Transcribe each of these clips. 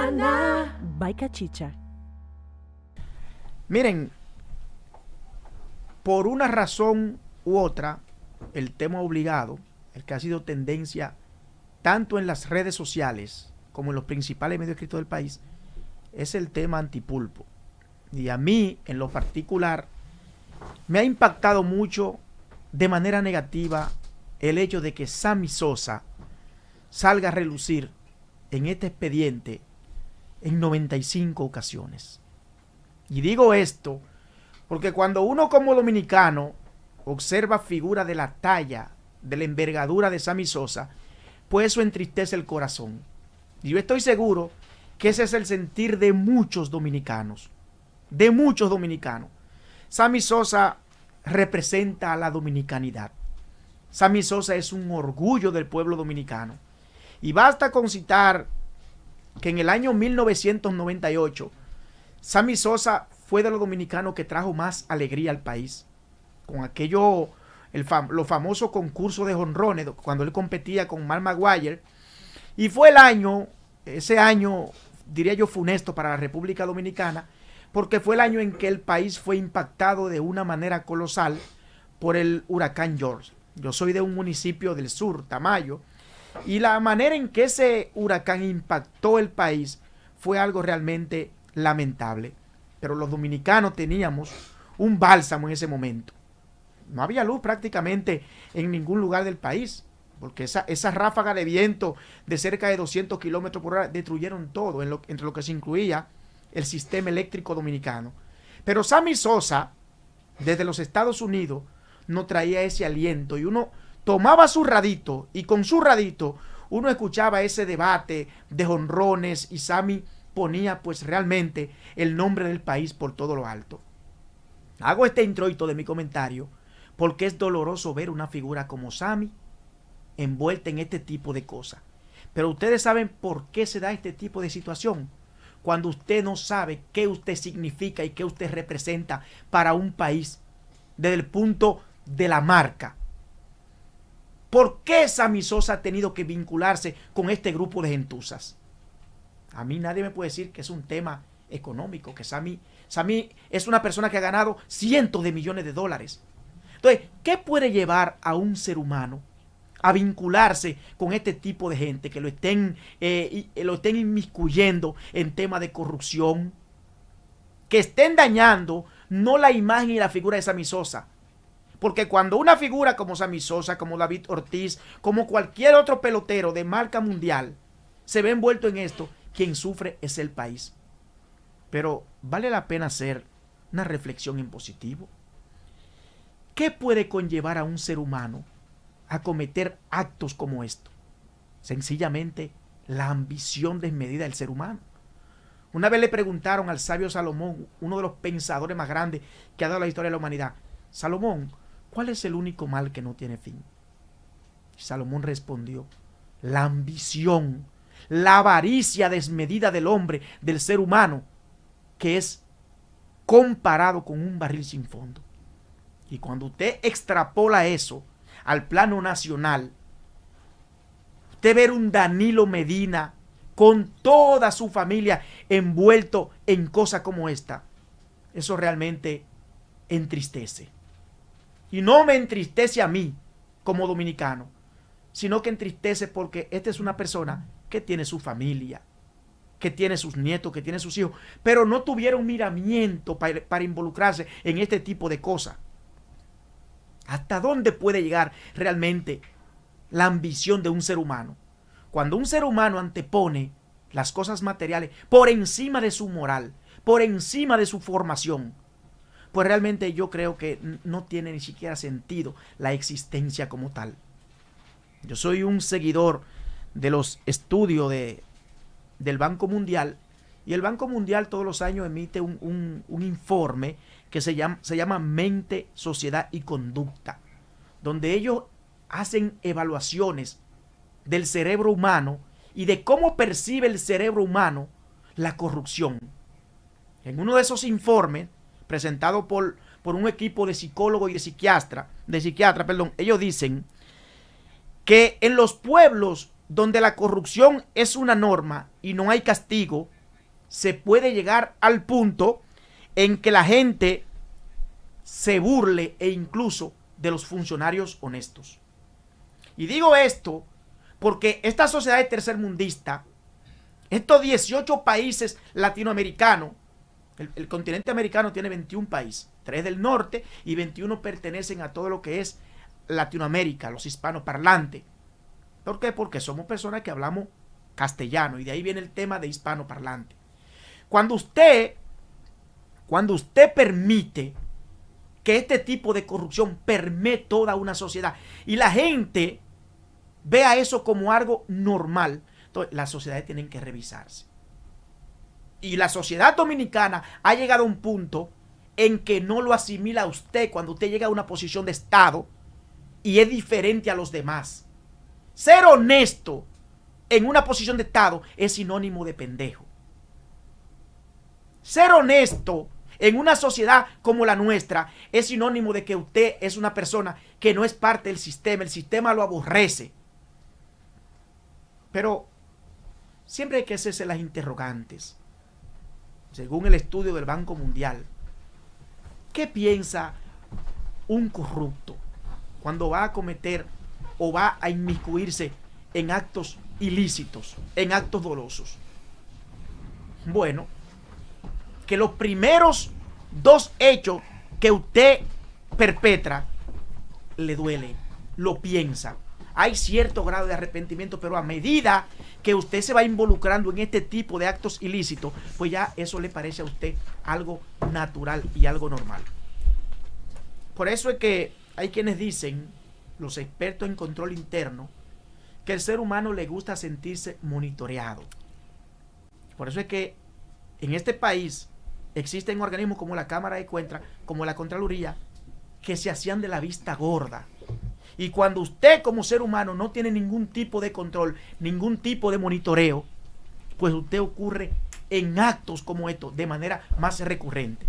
Dominicana. By Cachicha. Miren, por una razón u otra, el tema obligado, el que ha sido tendencia tanto en las redes sociales como en los principales medios escritos del país, es el tema antipulpo. Y a mí, en lo particular, me ha impactado mucho de manera negativa el hecho de que Sammy Sosa salga a relucir en este expediente en 95 ocasiones. Y digo esto porque cuando uno como dominicano observa figuras de la talla, de la envergadura de Sammy Sosa, pues eso entristece el corazón. Y yo estoy seguro que ese es el sentir de muchos dominicanos. De muchos dominicanos. Sammy Sosa representa a la dominicanidad. Sammy Sosa es un orgullo del pueblo dominicano. Y basta con citar que en el año 1998, Sammy Sosa fue de los dominicanos que trajo más alegría al país. Con aquello, los famosos concursos de jonrones, cuando él competía con Mark Maguire. Y fue ese año, diría yo, funesto para la República Dominicana, porque fue el año en que el país fue impactado de una manera colosal por el huracán George. Yo soy de un municipio del sur, Tamayo, y la manera en que ese huracán impactó el país fue algo realmente lamentable. Pero los dominicanos teníamos un bálsamo en ese momento. No había luz prácticamente en ningún lugar del país, porque esa ráfaga de viento de cerca de 200 kilómetros por hora destruyeron todo, entre lo que se incluía el sistema eléctrico dominicano. Pero Sammy Sosa, desde los Estados Unidos, no traía ese aliento, y uno tomaba su radito, y con su radito uno escuchaba ese debate de jonrones, y Sammy ponía pues realmente el nombre del país por todo lo alto. Hago este introito de mi comentario porque es doloroso ver una figura como Sammy envuelta en este tipo de cosas. Pero ustedes saben por qué se da este tipo de situación. Cuando usted no sabe qué usted significa y qué usted representa para un país desde el punto de la marca. ¿Por qué Sammy Sosa ha tenido que vincularse con este grupo de gentuzas? A mí nadie me puede decir que es un tema económico, que Sammy es una persona que ha ganado cientos de millones de dólares. Entonces, ¿qué puede llevar a un ser humano a vincularse con este tipo de gente que lo estén inmiscuyendo en temas de corrupción, que estén dañando no la imagen y la figura de Sammy Sosa? Porque cuando una figura como Sammy Sosa, como David Ortiz, como cualquier otro pelotero de marca mundial se ve envuelto en esto, quien sufre es el país. Pero vale la pena hacer una reflexión en positivo. ¿Qué puede conllevar a un ser humano a cometer actos como esto? Sencillamente la ambición desmedida del ser humano. Una vez le preguntaron al sabio Salomón, uno de los pensadores más grandes que ha dado la historia de la humanidad: Salomón, ¿cuál es el único mal que no tiene fin? Y Salomón respondió: la ambición, la avaricia desmedida del hombre, del ser humano, que es comparado con un barril sin fondo. Y cuando usted extrapola eso al plano nacional, usted ver un Danilo Medina con toda su familia envuelto en cosas como esta, eso realmente entristece. Y no me entristece a mí como dominicano, sino que entristece porque esta es una persona que tiene su familia, que tiene sus nietos, que tiene sus hijos, pero no tuvieron miramiento para involucrarse en este tipo de cosas. ¿Hasta dónde puede llegar realmente la ambición de un ser humano? Cuando un ser humano antepone las cosas materiales por encima de su moral, por encima de su formación, pues realmente yo creo que no tiene ni siquiera sentido la existencia como tal. Yo soy un seguidor de los estudios del Banco Mundial, y el Banco Mundial todos los años emite un informe que se llama Mente, Sociedad y Conducta, donde ellos hacen evaluaciones del cerebro humano y de cómo percibe el cerebro humano la corrupción. En uno de esos informes, presentado por un equipo de psicólogos y de psiquiatra, ellos dicen que en los pueblos donde la corrupción es una norma y no hay castigo, se puede llegar al punto en que la gente se burle e incluso de los funcionarios honestos. Y digo esto porque esta sociedad tercermundista, estos 18 países latinoamericanos, el continente americano tiene 21 países, 3 del norte y 21 pertenecen a todo lo que es Latinoamérica, los hispanoparlantes. ¿Por qué? Porque somos personas que hablamos castellano y de ahí viene el tema de hispanoparlante. Cuando usted permite que este tipo de corrupción permee toda una sociedad y la gente vea eso como algo normal, entonces las sociedades tienen que revisarse. Y la sociedad dominicana ha llegado a un punto en que no lo asimila a usted cuando usted llega a una posición de Estado y es diferente a los demás. Ser honesto en una posición de Estado es sinónimo de pendejo. Ser honesto en una sociedad como la nuestra es sinónimo de que usted es una persona que no es parte del sistema, el sistema lo aborrece. Pero siempre hay que hacerse las interrogantes. Según el estudio del Banco Mundial, ¿qué piensa un corrupto cuando va a cometer o va a inmiscuirse en actos ilícitos, en actos dolosos? Bueno, que los primeros 2 hechos que usted perpetra le duele, lo piensa. Hay cierto grado de arrepentimiento, pero a medida que usted se va involucrando en este tipo de actos ilícitos, pues ya eso le parece a usted algo natural y algo normal. Por eso es que hay quienes dicen, los expertos en control interno, que al ser humano le gusta sentirse monitoreado. Por eso es que en este país existen organismos como la Cámara de Cuentas, como la Contraloría, que se hacían de la vista gorda. Y cuando usted como ser humano no tiene ningún tipo de control, ningún tipo de monitoreo, pues usted ocurre en actos como estos de manera más recurrente.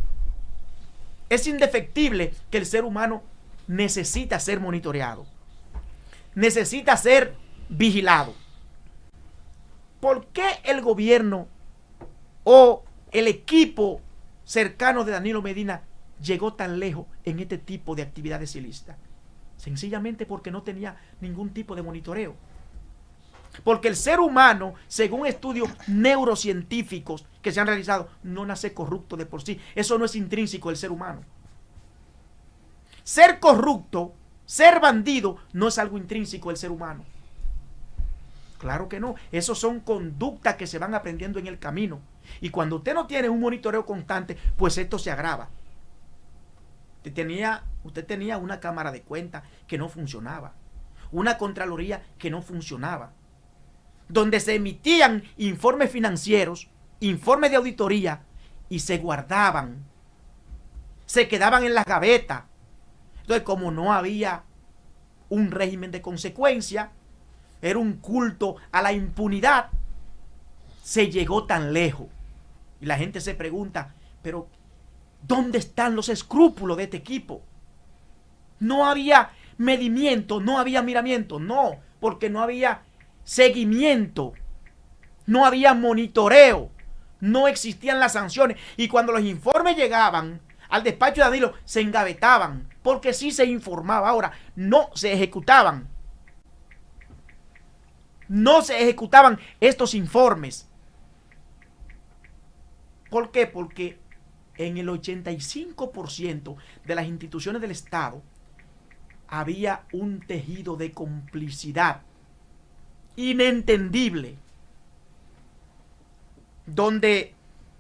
Es indefectible que el ser humano necesita ser monitoreado, necesita ser vigilado. ¿Por qué el gobierno o el equipo cercano de Danilo Medina llegó tan lejos en este tipo de actividades ilícitas? Sencillamente porque no tenía ningún tipo de monitoreo. Porque el ser humano, según estudios neurocientíficos que se han realizado, no nace corrupto de por sí. Eso no es intrínseco del ser humano. Ser corrupto, ser bandido, no es algo intrínseco del ser humano. Claro que no. Eso son conductas que se van aprendiendo en el camino. Y cuando usted no tiene un monitoreo constante, pues esto se agrava. Usted tenía una Cámara de Cuentas que no funcionaba, una Contraloría que no funcionaba, donde se emitían informes financieros, informes de auditoría y se guardaban, se quedaban en las gavetas. Entonces, como no había un régimen de consecuencia, era un culto a la impunidad, se llegó tan lejos. Y la gente se pregunta, pero ¿dónde están los escrúpulos de este equipo? No había medimiento, no había miramiento, no, porque no había seguimiento, no había monitoreo, no existían las sanciones. Y cuando los informes llegaban al despacho de Danilo, se engavetaban, porque sí se informaba, ahora no se ejecutaban. No se ejecutaban estos informes. ¿Por qué? Porque en el 85% de las instituciones del Estado había un tejido de complicidad inentendible, donde,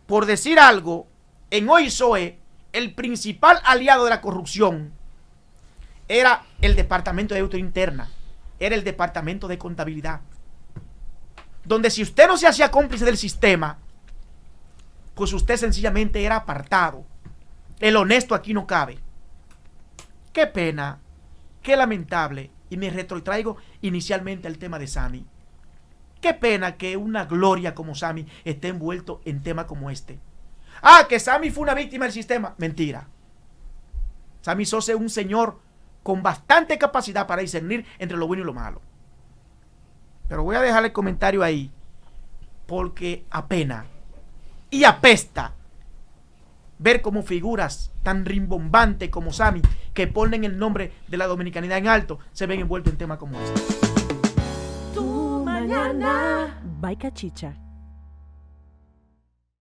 por decir algo, en OISOE, el principal aliado de la corrupción era el Departamento de Auditoría Interna, era el Departamento de Contabilidad, donde si usted no se hacía cómplice del sistema, pues usted sencillamente era apartado. El honesto aquí no cabe. Qué pena, qué lamentable, y me retrotraigo inicialmente al tema de Sammy. Qué pena que una gloria como Sammy esté envuelto en temas como este. Ah, que Sammy fue una víctima del sistema. Mentira. Sammy Sosa es un señor con bastante capacidad para discernir entre lo bueno y lo malo. Pero voy a dejar el comentario ahí, porque apena Y apesta ver cómo figuras tan rimbombantes como Sammy, que ponen el nombre de la dominicanidad en alto, se ven envueltos en temas como este. Tu mañana. By Cachicha.